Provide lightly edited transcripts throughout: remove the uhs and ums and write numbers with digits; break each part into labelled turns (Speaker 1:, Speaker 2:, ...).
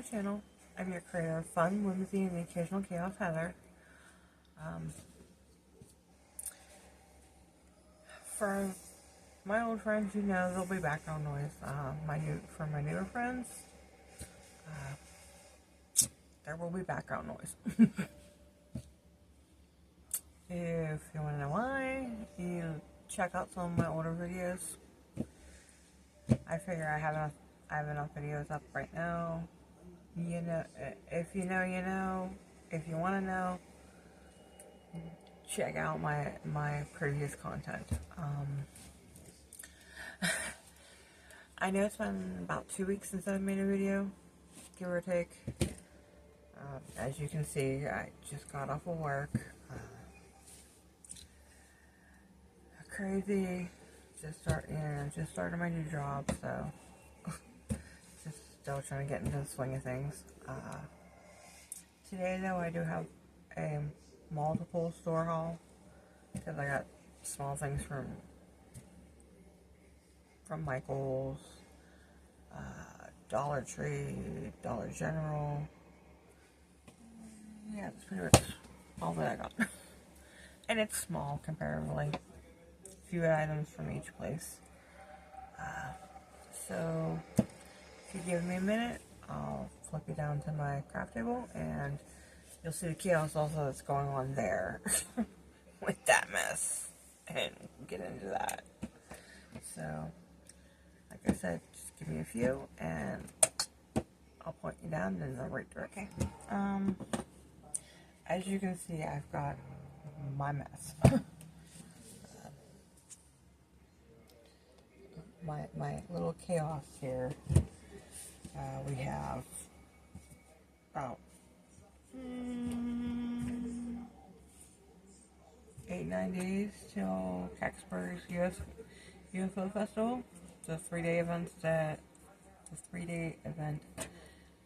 Speaker 1: channel. I'm your creator of fun, whimsy, and the occasional chaos, Heather. For my old friends, you know there'll be background noise. For my newer friends, there will be background noise. If you want to know why, you check out some of my older videos. I figure I have enough videos up right now. You know, if you know, you know. If you want to know, check out my previous content. I know it's been about 2 weeks since I've made a video, give or take. As you can see, I just got off of work. Crazy. Just started my new job, so just still trying to get into the swing of things. Today, though, I do have a multiple store haul because I got small things from Michael's, Dollar Tree, Dollar General. Yeah, that's pretty much all that I got. And it's small comparatively. Few items from each place. So, if you give me a minute, I'll flip you down to my craft table and you'll see the chaos also that's going on there with that mess. And get into that. So, like I said, just give me a few and I'll point you down in the right direction. As you can see, I've got my mess. my little chaos here. We have about 8-9 days till Kecksburg's UFO Festival. The 3-day event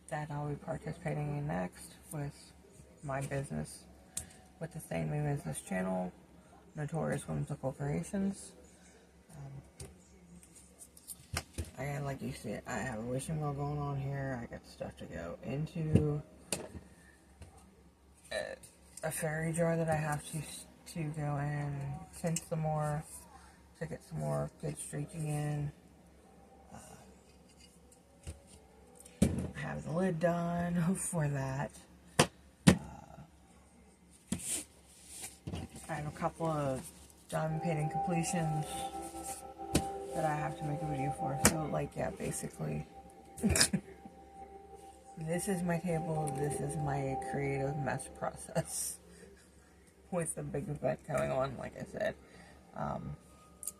Speaker 1: that I'll be participating in next with my business, with the same name as this channel, Notorious Whimsical Creations. Like you see, I have a wishing well going on here. I got stuff to go into. A fairy jar that I have to go in, tint some more, to get some more good streaking in. I have the lid done for that. I have a couple of diamond painting completions that I have to make a video for. So, like, yeah, basically, this is my table. This is my creative mess process with the big event going on, like I said.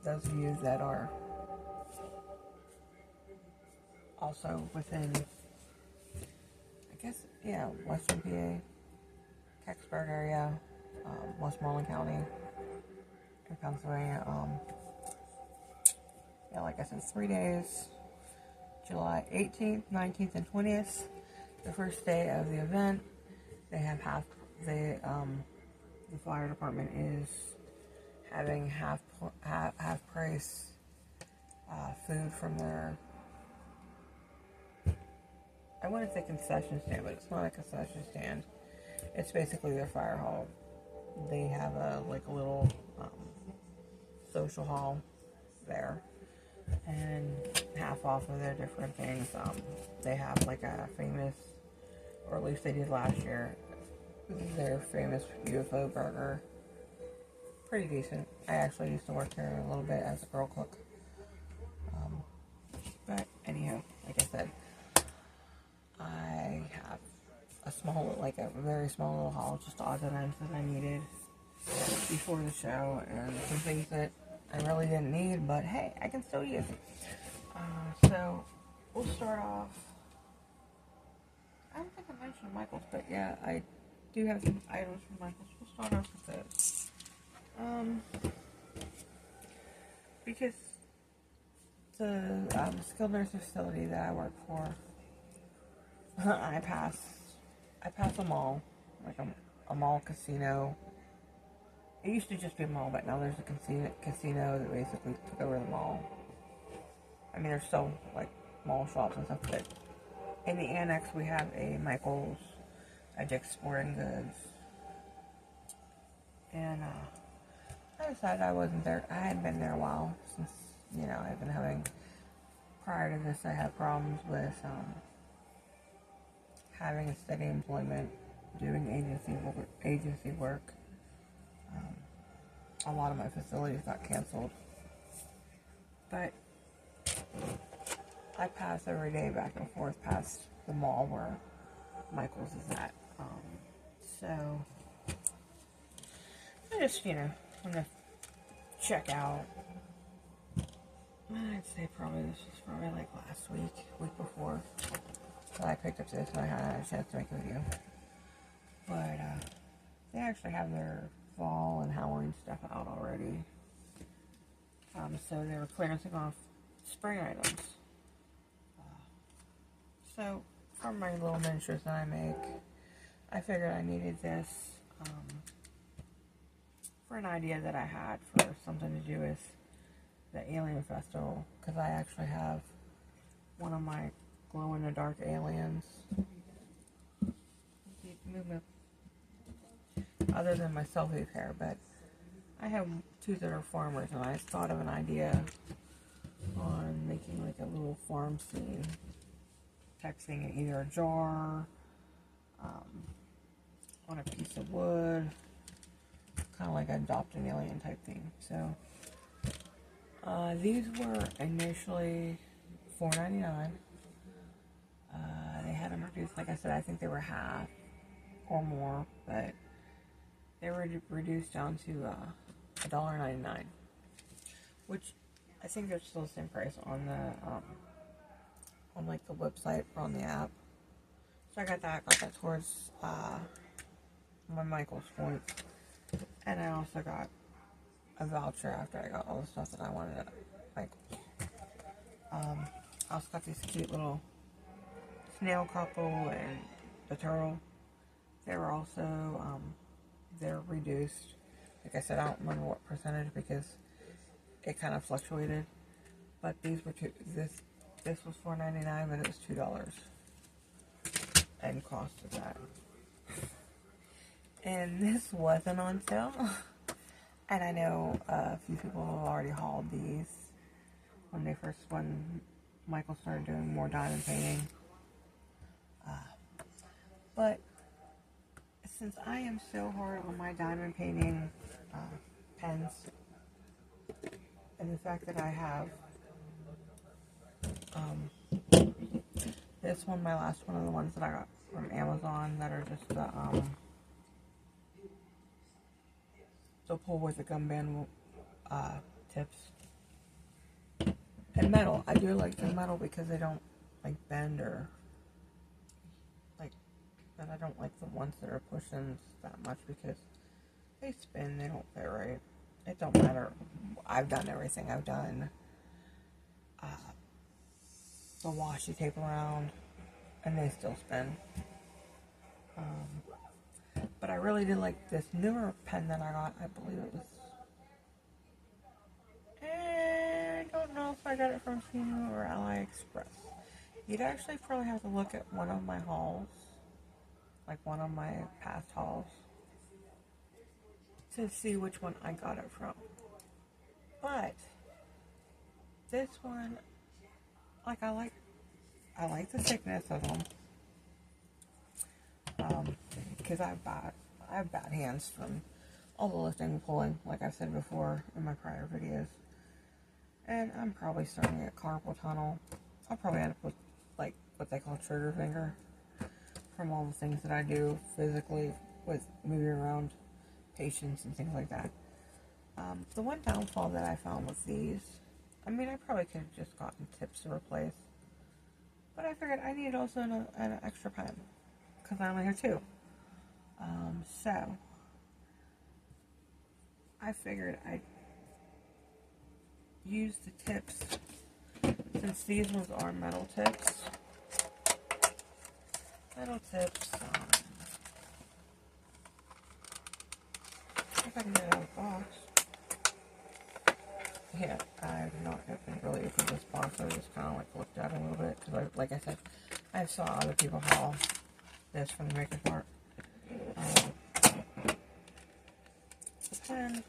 Speaker 1: Those of you that are also within, I guess, yeah, Western PA, Kecksburg area, Westmoreland County, in Pennsylvania. Yeah, like I said, 3 days, July 18th, 19th, and 20th. The first day of the event, they have the fire department is having half price food from their, I want to say concession stand, but it's not a concession stand. It's basically their fire hall. They have a little social hall there, and half off of their different things. They have like a famous, or at least they did last year, their famous UFO burger. Pretty decent. I actually used to work there a little bit as a girl cook. But anyhow, like I said, I have a very small little haul, just odds and ends that I needed before the show, and some things that I really didn't need, but hey, I can still use it. So, we'll start off. I don't think I mentioned Michael's, but yeah, I do have some items from Michael's. We'll start off with those. Because the skilled nursing facility that I work for, I pass a mall, like a mall casino. It used to just be a mall, but now there's a casino that basically took over the mall. I mean, there's still like mall shops and stuff, but in the annex we have a Michael's, a Dick's Sporting Goods, and I decided I wasn't there. I hadn't been there a while since, you know, I've been having, prior to this I had problems with having a steady employment, doing agency work. A lot of my facilities got canceled, but I pass every day back and forth past the mall where Michael's is at. So I just, you know, I'm gonna check out. I'd say probably this was probably like last week before, that I picked up this and I had a chance to make a video. But they actually have their fall and Halloween stuff out already. So they were clearancing off spring items. So from my little miniatures that I make, I figured I needed this for an idea that I had for something to do with the Alien Festival, because I actually have one of my glow-in-the-dark aliens. Other than my selfie pair, but I have two that are farmers, and I thought of an idea on making like a little farm scene, texting in either a jar, on a piece of wood, kind of like adopt an alien type thing. So these were initially $4.99. They had them reduced, like I said, I think they were half or more, but they were reduced down to $1.99, which I think they're still the same price on the on like the website or on the app. So I got that towards my Michael's points, and I also got a voucher after I got all the stuff that I wanted at Michael's. I also got these cute little snail couple and the turtle. They were also they're reduced. Like I said, I don't remember what percentage because it kind of fluctuated. But these were this was $4.99, but it was $2 and cost of that. And this wasn't on sale. And I know a few people have already hauled these when Michael started doing more diamond painting. But since I am so hard on my diamond painting pens, and the fact that I have this one, my last one, of the ones that I got from Amazon that are just the pull with the gum band tips, and metal. I do like the metal because they don't like bend or like, but I don't like the ones that are pushing that much because they spin, they don't fit right. It don't matter. I've done everything. I've done the washi tape around, and they still spin. But I really did like this newer pen that I got. I believe it was, I don't know if I got it from Temu or AliExpress. You'd actually probably have to look at one of my hauls, like one of my past hauls, to see which one I got it from. But this one, like, I like the thickness of them, because I have bad hands from all the lifting and pulling, like I've said before in my prior videos, and I'm probably starting to get carpal tunnel. I'll probably end up with like what they call trigger finger from all the things that I do physically with moving around patients and things like that. The one downfall that I found with these, I mean, I probably could have just gotten tips to replace, but I figured I needed also an extra pen because I only have two. So I figured I'd use the tips, since these ones are metal tips. If I can get it out of the box. Yeah, I've not really opened this box. I just kind of like looked at it a little bit because, like I said, I saw other people haul this from the makeup part. The pen,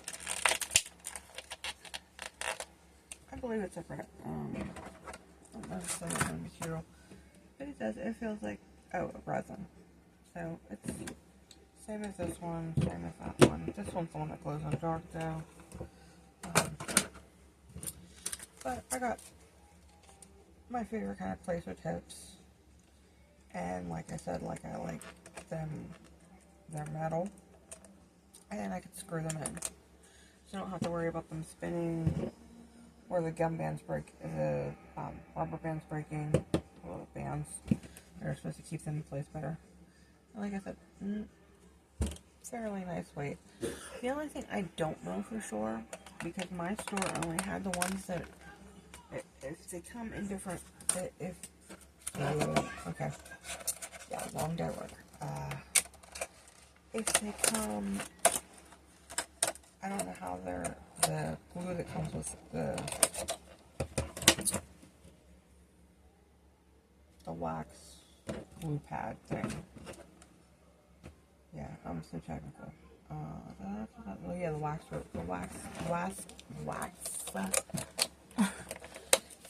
Speaker 1: I believe it's a not necessarily a material, but it feels like, oh, a resin. So it's same as this one, same as that one. This one's the one that glows in the dark though. But I got my favorite kind of placer tips. And like I said, like I like them, they're metal. And I could screw them in. So I don't have to worry about them spinning or the gum bands the rubber bands breaking. The little bands that are supposed to keep them in place better. And like I said, fairly nice weight. The only thing I don't know for sure, because my store only had the ones that, if they come in different, okay, yeah, long day work. If they come, I don't know how the glue that comes with the wax glue pad thing. Yeah, I'm so technical. Oh yeah, the wax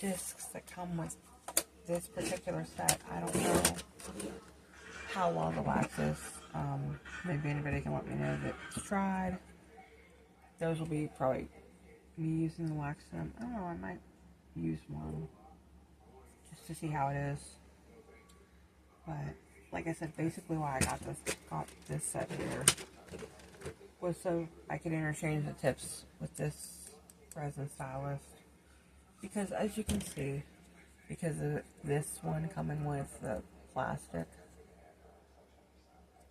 Speaker 1: discs that come with this particular set. I don't know how well the wax is. Maybe anybody can let me know that's tried. Those will be probably me using the wax in them. I don't know, I might use one just to see how it is. But like I said, basically why I got this set here was so I could interchange the tips with this resin stylus. Because as you can see, because of this one coming with the plastic,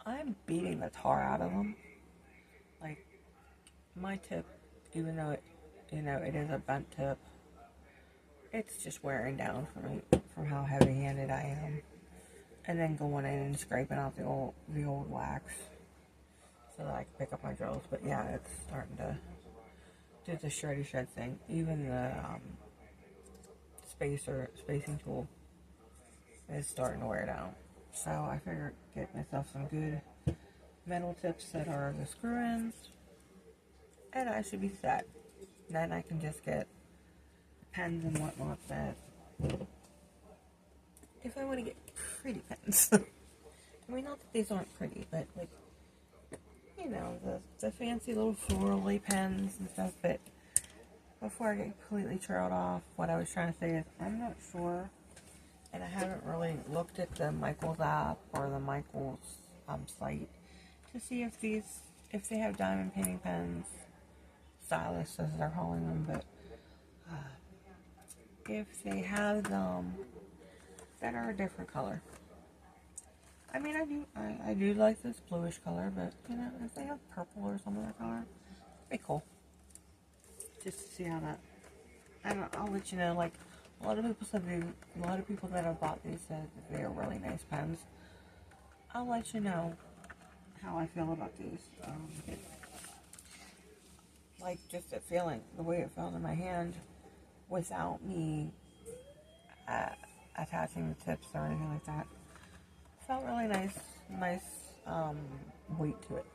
Speaker 1: I'm beating the tar out of them. Like, my tip, even though it is a bent tip, it's just wearing down for me from how heavy-handed I am. And then going in and scraping out the old wax so that I can pick up my drills. But yeah, it's starting to do the shred thing. Even the spacing tool is starting to wear down. So I figured get myself some good metal tips that are the screw-ins, and I should be set. Then I can just get pens and whatnot that, if I want to get pretty pens. I mean, not that these aren't pretty, but like, you know, the fancy little florally pens and stuff. But before I get completely trailed off, what I was trying to say is I'm not sure, and I haven't really looked at the Michaels app or the Michaels site to see if they have diamond painting pens, stylus as they're calling them, but if they have them that are a different color. I mean, I do like this bluish color, but you know, if they have purple or some other color, it'd be cool. Just to see how that. And I'll let you know. Like a lot of people that have bought these said that they are really nice pens. I'll let you know how I feel about these. Like just the feeling, the way it felt in my hand, without me attaching the tips or anything like that. Felt really nice weight to it,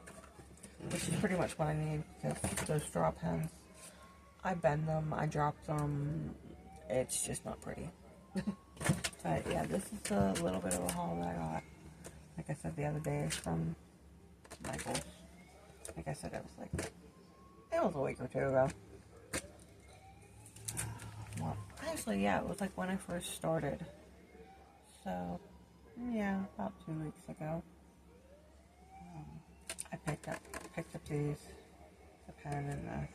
Speaker 1: which is pretty much what I need, because those straw pens, I bend them, I drop them, it's just not pretty. But yeah, this is a little bit of a haul that I got, like I said the other day, from Michaels. Like I said, it was a week or two ago. Well, actually, yeah, it was like when I first started, so yeah, about 2 weeks ago. I picked up these, the pen and the.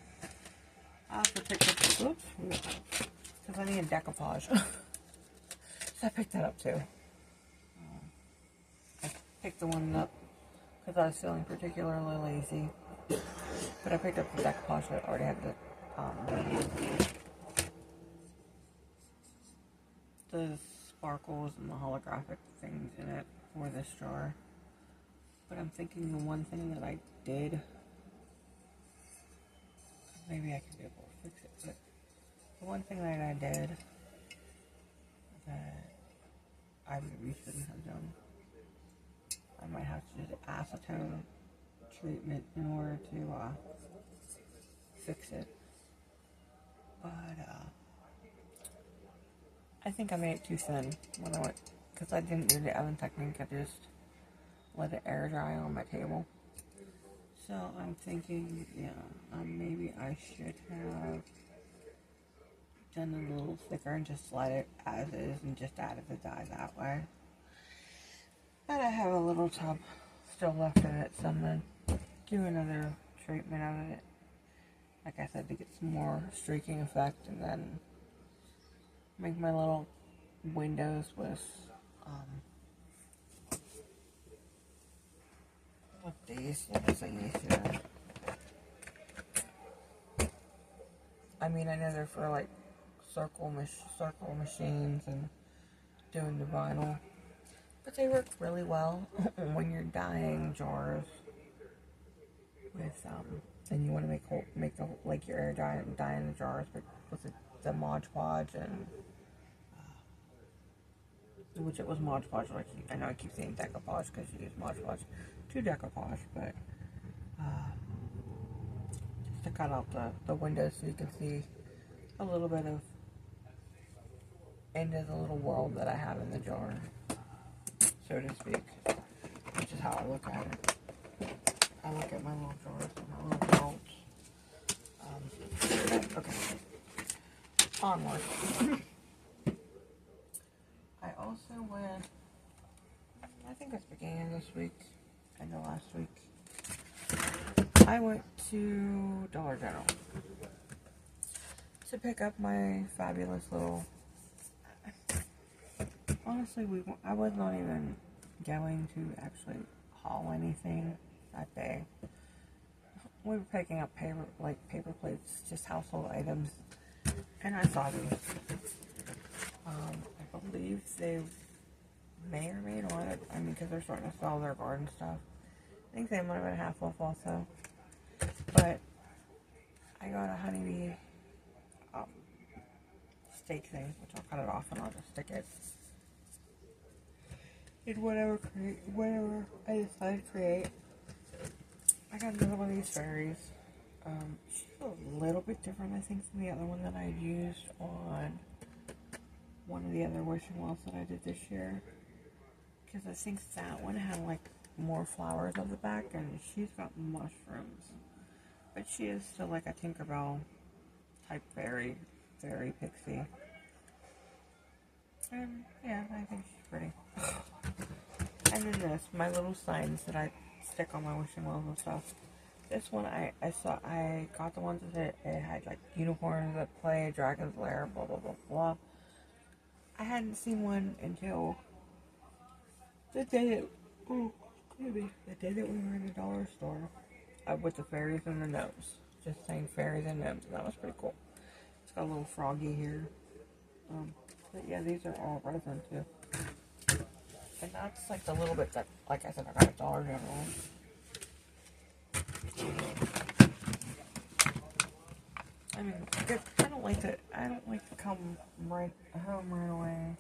Speaker 1: I also picked up oops, because I need a decoupage. So I picked that up too. I picked the one up because I was feeling particularly lazy. But I picked up the decoupage that already had the sparkles and the holographic things in it for this jar. But I'm thinking the one thing that I did, maybe I can be able to fix it, but the one thing that I did that I maybe shouldn't have done. I might have to do acetone treatment in order to fix it. But I think I made it too thin when I went, because I didn't do the oven technique. I just let it air dry on my table. So I'm thinking, yeah, maybe I should have done it a little thicker and just let it as is and just added the dye that way. But I have a little tub still left in it, so I'm going to do another treatment of it. Like I said, to get some more streaking effect, and then make my little windows with these little thingies here. I mean, I know they're for like circle machines and doing the vinyl, but they work really well when you're dyeing jars with and you want to make the like your air dye in the jars, but with the Mod Podge and which it was Mod Podge. Like I know I keep saying Decoupage because you use Mod Podge to Decoupage, but just to cut out the windows so you can see a little bit of into the little world that I have in the jar, so to speak, which is how I look at it. I look at my little jars and my little worlds. Okay. Onward. I also went, I think it's beginning of this week, end of last week, I went to Dollar General to pick up my fabulous little, honestly, I was not even going to actually haul anything that day. We were picking up paper plates, just household items, and I saw these. I believe they may or may not, because they're starting to sell their garden stuff. I think they might have been half off also. But I got a honeybee steak thing, which I'll cut it off and I'll just stick it in whatever I decide to create. I got another one of these fairies. She's a little bit different, I think, than the other one that I used on one of the other wishing wells that I did this year. Because I think that one had like more flowers on the back, and she's got mushrooms. But she is still like a Tinkerbell type fairy pixie. And yeah, I think she's pretty. And then this, my little signs that I stick on my wishing wells and stuff. This one I got the ones that it had like unicorns that play, dragon's lair, blah blah blah blah. I hadn't seen one until the day that we were in the dollar store with the fairies and the gnomes. Just saying fairies and gnomes, and that was pretty cool. It's got a little froggy here. But yeah, these are all resin too. And that's like the little bit that, like I said, I got at Dollar General. I mean, I don't like to come right home right away.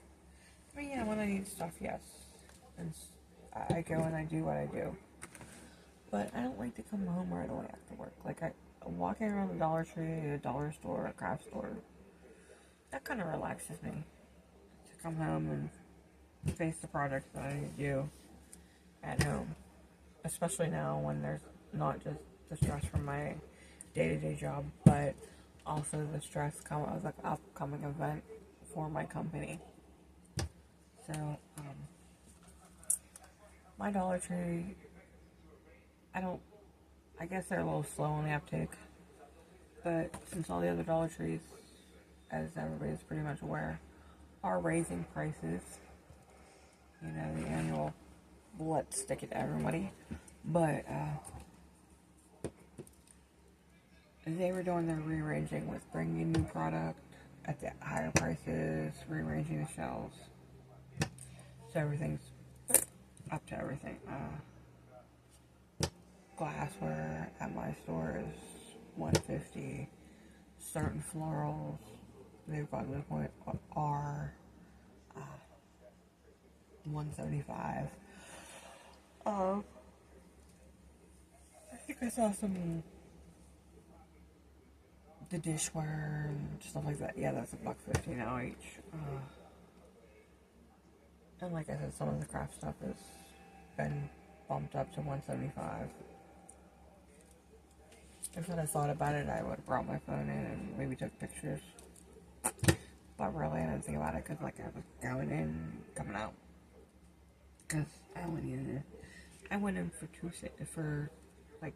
Speaker 1: I mean, yeah, when I need stuff, yes. And I go and I do what I do. But I don't like to come home right away after work. Like, walking around the Dollar Tree, a dollar store, a craft store, that kind of relaxes me. To come home and face the projects that I need to do at home. Especially now when there's not just the stress from my day-to-day job, but also the stress of the upcoming event for my company. So, my Dollar Tree, I guess they're a little slow on the uptake, but since all the other Dollar Trees, as everybody's pretty much aware, are raising prices, you know, the annual, let's stick it to everybody, but, they were doing their rearranging with bringing in new product at the higher prices, rearranging the shelves. So everything's up to everything. Glassware at my store is $150. Certain florals, they've gotten to the point are $175. I think I saw the dishware and stuff like that. Yeah, that's $1.50 now each. And like I said, some of the craft stuff has been bumped up to $175. If I had thought about it, I would have brought my phone in and maybe took pictures. But really, I didn't think about it because, like, I was going in and coming out. Because I went in for like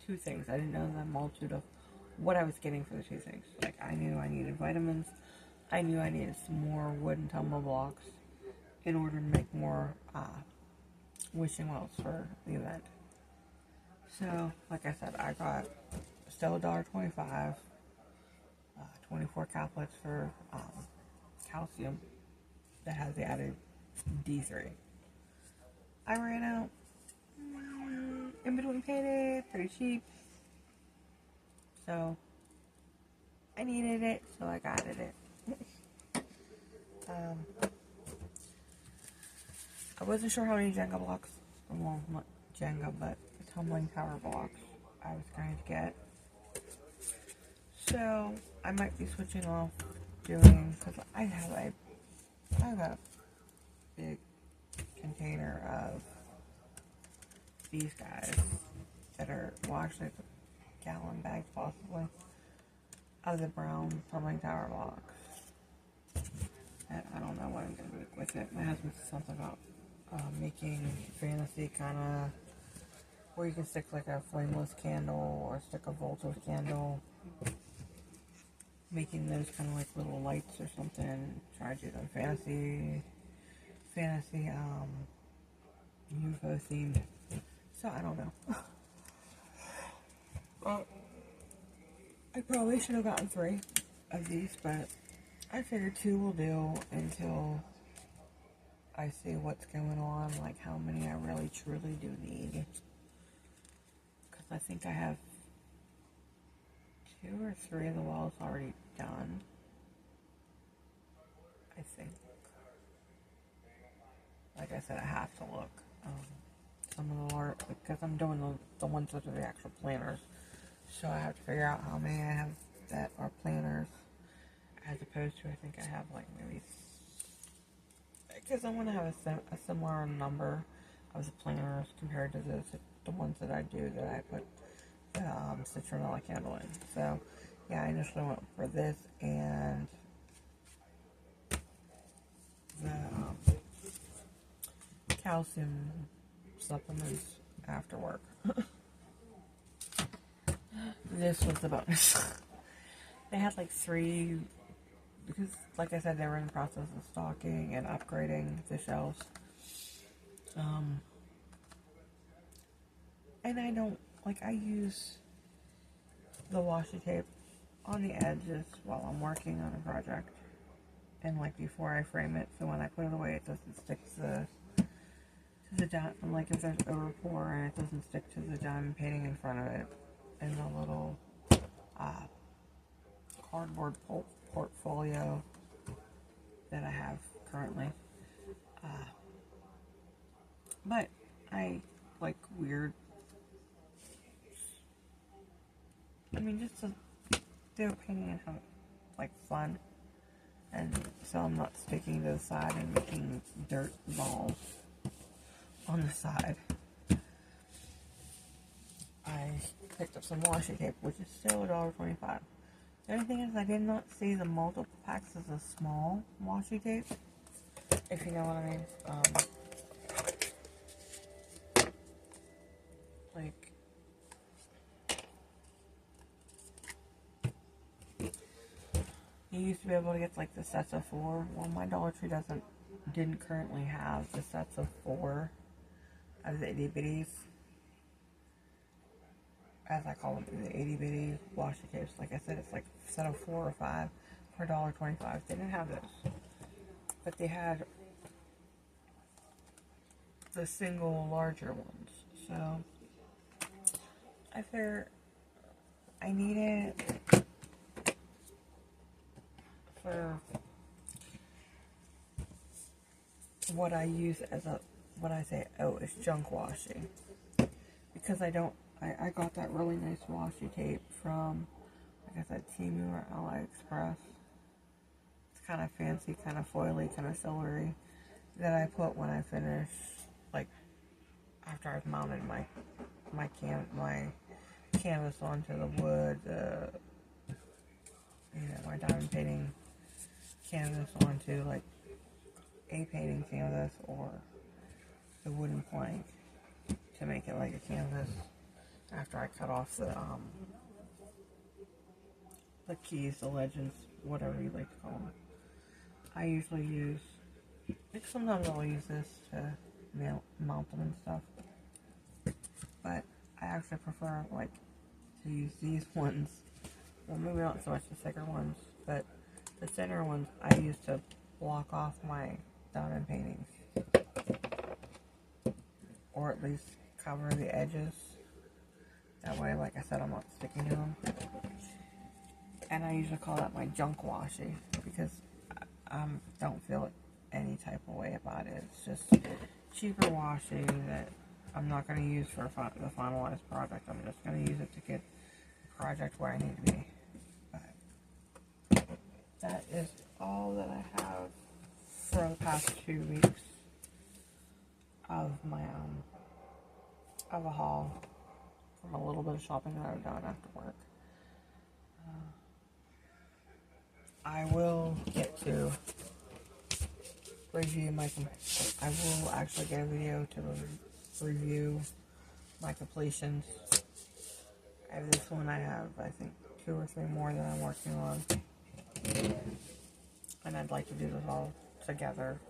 Speaker 1: two things. I didn't know the multitude of what I was getting for the two things. Like, I knew I needed vitamins. I knew I needed some more wood and tumble blocks in order to make more wishing wells for the event. So, like I said, I got still $1.25, 24 caplets for calcium that has the added D3. I ran out in between payday, pretty cheap. So, I needed it, so I got it. I wasn't sure how many Jenga blocks, well, not Jenga, but the tumbling tower blocks I was going to get. So, I might be switching off doing, because I have a big container of these guys that are, well, actually it's a gallon bag possibly, of the brown tumbling tower blocks. And I don't know what I'm going to do with it. My husband said something about making fantasy kind of, where you can stick like a flameless candle or stick a voltage candle, making those kind of like little lights or something. Try to do them fantasy UFO themed. So I don't know. Well, I probably should have gotten 3 of these, but I figured 2 will do until I see what's going on, like how many I really truly do need. Because I think I have 2 or 3 of the wells already done. I think. Like I said, I have to look. Some of the large, because I'm doing the ones that are the actual planners. So I have to figure out how many I have that are planners, as opposed to, I think I have like maybe, because I want to have a similar number of the planners compared to the ones that I do that I put the citronella candle in. So yeah, I initially went for this and the calcium supplements after work. This was the bonus. They had like 3, because like I said, they were in the process of stocking and upgrading the shelves. And I don't, like, I use the washi tape on the edges while I'm working on a project. And like before I frame it, so when I put it away, it doesn't stick to the diamond, like if there's overpour and it doesn't stick to the diamond painting in front of it. And the little cardboard portfolio that I have currently. But I like weird, I mean, just to do a painting and have like fun. And so I'm not sticking to the side and making dirt balls on the side. I picked up some washi tape, which is still $1.25. The only thing is I did not see the multiple packs as a small washi tape, if you know what I mean. Like, you used to be able to get like the sets of 4. Well, my Dollar Tree didn't currently have the sets of 4 of the itty bitties, as I call them, the itty bitty washi tapes. Like I said, it's like a set of 4 or 5 for $1.25. They didn't have those, but they had the single larger ones. So I figured I need it for what I use as a, what I say, oh, it's junk washing. Because I got that really nice washi tape from, like I said, Temu or AliExpress. It's kind of fancy, kind of foily, kind of silvery, that I put when I finish, like, after I've mounted my canvas onto the wood, my diamond painting canvas onto, like, a painting canvas or the wooden plank to make it like a canvas after I cut off the keys, the legends, whatever you like to call them. I usually use, like, sometimes I'll use this to mount them and stuff, but I actually prefer, like, to use these ones. Well, maybe not so much the thicker ones, but the thinner ones I use to block off my diamond paintings, or at least cover the edges. That way, like I said, I'm not sticking to them. And I usually call that my junk washi, because I don't feel any type of way about it. It's just cheaper washi that I'm not going to use for the finalized project. I'm just going to use it to get the project where I need to be. But that is all that I have for the past 2 weeks of my of a haul from a little bit of shopping that I've done after work. I will get to review I will actually get a video to review my completions. I have this one. I have, I think, 2 or 3 more that I'm working on, and I'd like to do this all together,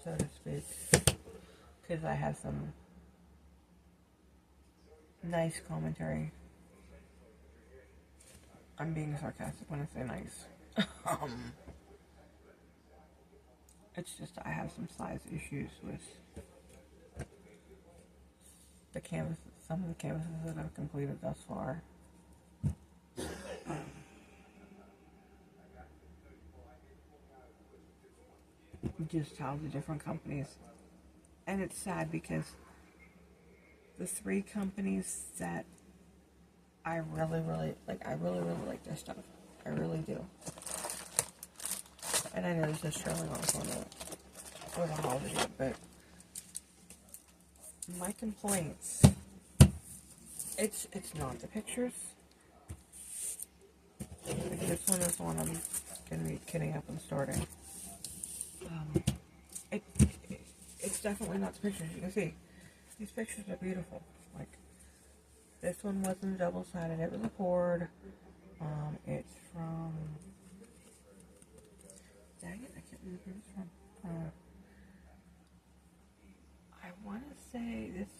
Speaker 1: so to speak, because I have some nice commentary. I'm being sarcastic when I say nice. It's just I have some size issues with the canvas, some of the canvases that I've completed thus far. Just how the different companies, and it's sad because the 3 companies that I really like their stuff. I really do. And I know this is trailing off on the haul video, but my complaints, it's not the pictures. Like, this one is the one I'm going to be kitting up and starting. It's definitely not the pictures. You can see, these pictures are beautiful. Like, this one wasn't double-sided, it was a cord. It's from, dang it, I can't remember who it's from. I want to say this,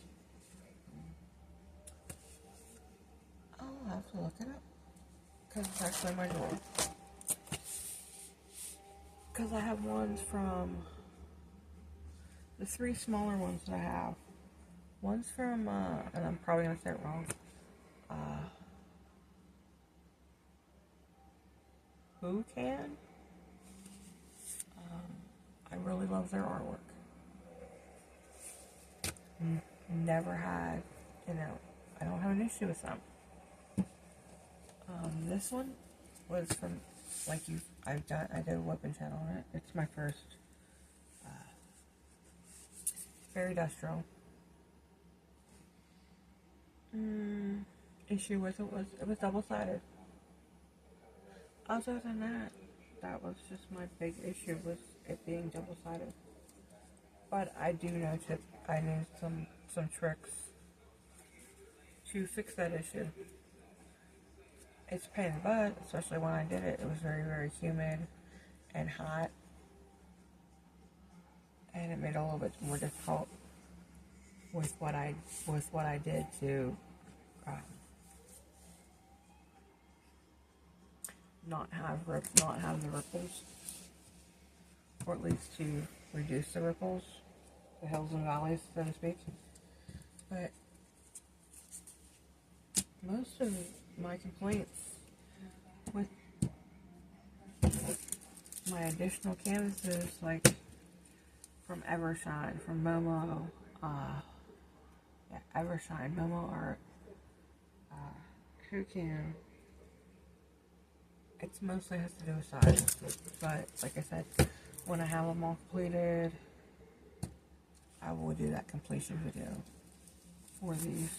Speaker 1: I'll have to look it up, because it's actually in my drawer. Because I have ones from, the 3 smaller ones that I have. One's from, and I'm probably going to say it wrong, Who Can? I really love their artwork. Never had, I don't have an issue with them. This one was from, I did a weapon channel on it. It's my first, very industrial. Issue with it was double-sided. Other than that, that was just my big issue, was it being double-sided. But I do know I knew some tricks to fix that issue. It's a pain in the butt, especially when I did it. It was very, very humid and hot, and it made it a little bit more difficult with what I did to not have the ripples, or at least to reduce the ripples, the hills and valleys, so to speak. But most of my complaints with my additional canvases, like from Evershine, from Momo, yeah, Evershine, Momo Art, Who Can. It's mostly has to do with size, but like I said, when I have them all completed, I will do that completion video for these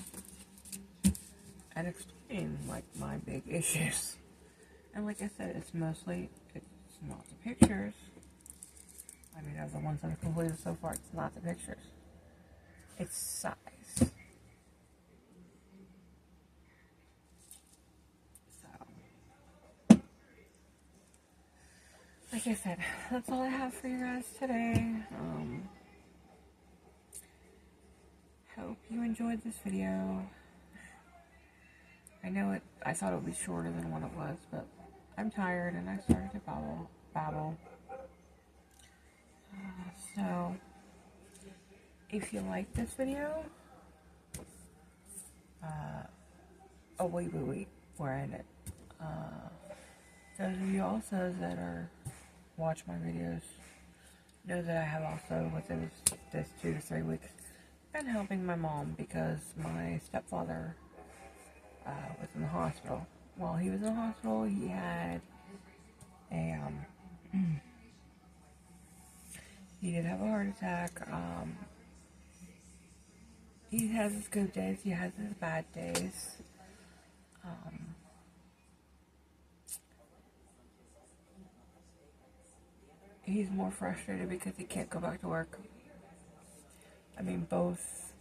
Speaker 1: and explain like my big issues. And like I said, it's not the pictures. I mean, of the ones that I've completed so far, it's not the pictures. It's size. So, like I said, that's all I have for you guys today. Hope you enjoyed this video. I thought it would be shorter than what it was, but I'm tired and I started to babble. So, if you like this video, oh wait, we're in it. Those of you also that watch my videos know that I have also within this 2 to 3 weeks been helping my mom because my stepfather was in the hospital. While he was in the hospital, he had he did have a heart attack. He has his good days, he has his bad days. He's more frustrated because he can't go back to work. I mean, both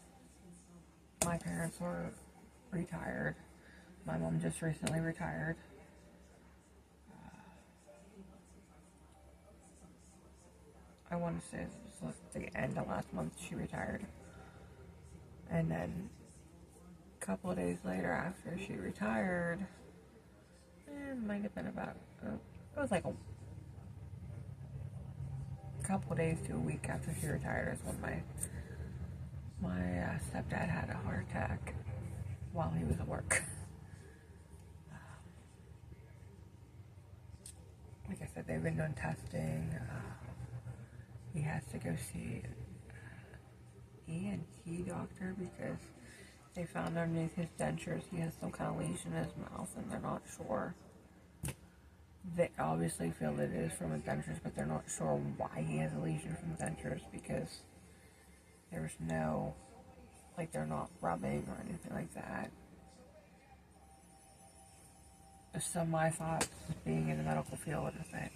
Speaker 1: my parents were retired. My mom just recently retired. I want to say it was the end of last month she retired. And then a couple of days later after she retired, it might have been about, it was like a couple of days to a week after she retired is when my stepdad had a heart attack while he was at work. Like I said, they've been doing testing. He has to go see an ENT doctor because they found underneath his dentures he has some kind of lesion in his mouth and they're not sure. They obviously feel that it is from his dentures, but they're not sure why he has a lesion from the dentures because there's no, like, they're not rubbing or anything like that. Some of my thoughts, being in the medical field, is that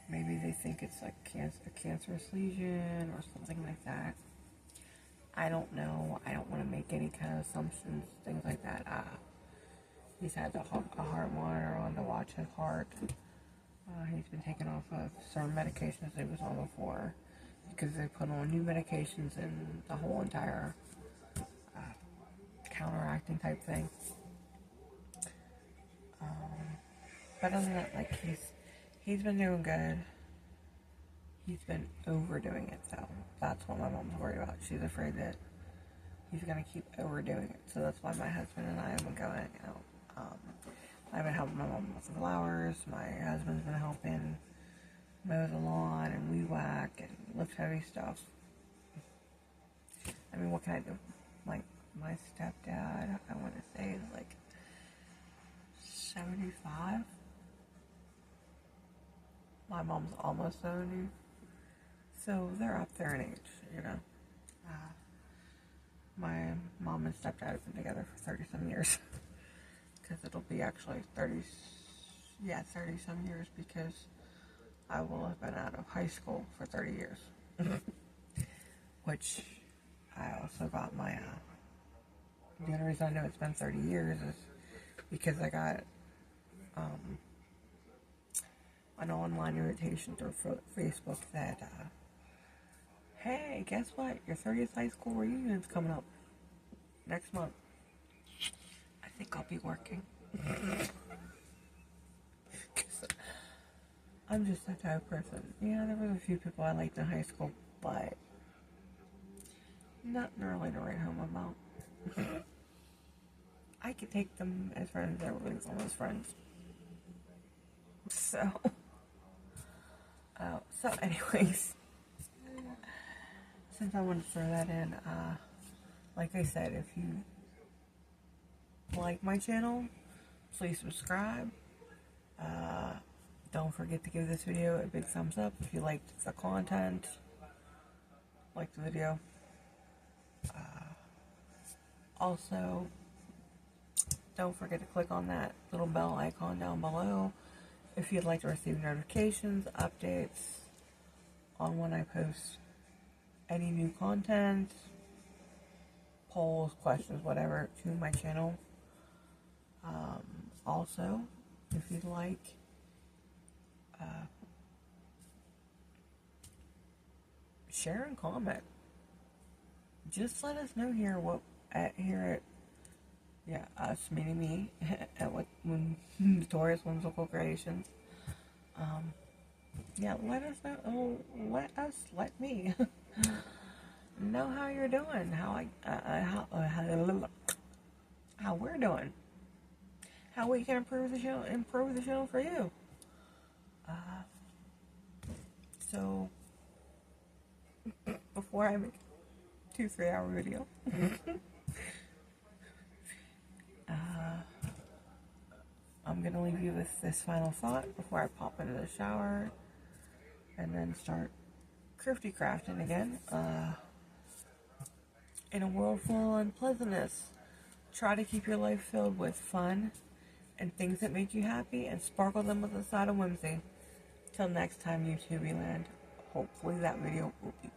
Speaker 1: maybe they think it's like a cancerous lesion or something like that. I don't know. I don't want to make any kind of assumptions, things like that. He's had a heart monitor on to watch his heart. He's been taken off of certain medications he was on before because they put on new medications and the whole entire counteracting type thing. But other than that, like, he's been doing good. He's been overdoing it, though. That's what my mom's worried about. She's afraid that he's going to keep overdoing it. So that's why my husband and I have been going out. I've been helping my mom with the flowers. My husband's been helping mow the lawn and weed whack and lift heavy stuff. I mean, what can I do? Like, my stepdad, I want to say, is like 75. My mom's almost 70. So they're up there in age, you know. My mom and stepdad have been together for 30-some years. Because it'll be actually 30-some years because I will have been out of high school for 30 years. Which I also got my, the only reason I know it's been 30 years is because I got an online invitation through Facebook that, hey, guess what? Your 30th high school reunion's coming up next month. I think I'll be working. I'm just that type of person. Yeah, there was a few people I liked in high school, but nothing really to write home about. I could take them as friends, I would leave them as friends. So, So anyways, since I wanted to throw that in, like I said, if you like my channel, please subscribe. Don't forget to give this video a big thumbs up if you liked the content, like the video. Also, don't forget to click on that little bell icon down below if you'd like to receive notifications, updates on when I post any new content, polls, questions, whatever, to my channel. Also, if you'd like, share and comment. Just let us know here us meaning me at when Notorious Whimsical Creations. Let us know. Let me know how you're doing. How we're doing. How we can improve the show for you. So before I make a 2-3 hour video, I'm gonna leave you with this final thought before I pop into the shower and then start crafty crafting again. In a world full of unpleasantness, try to keep your life filled with fun and things that make you happy, and sparkle them with a side of whimsy. Till next time, YouTubie land. Hopefully that video will be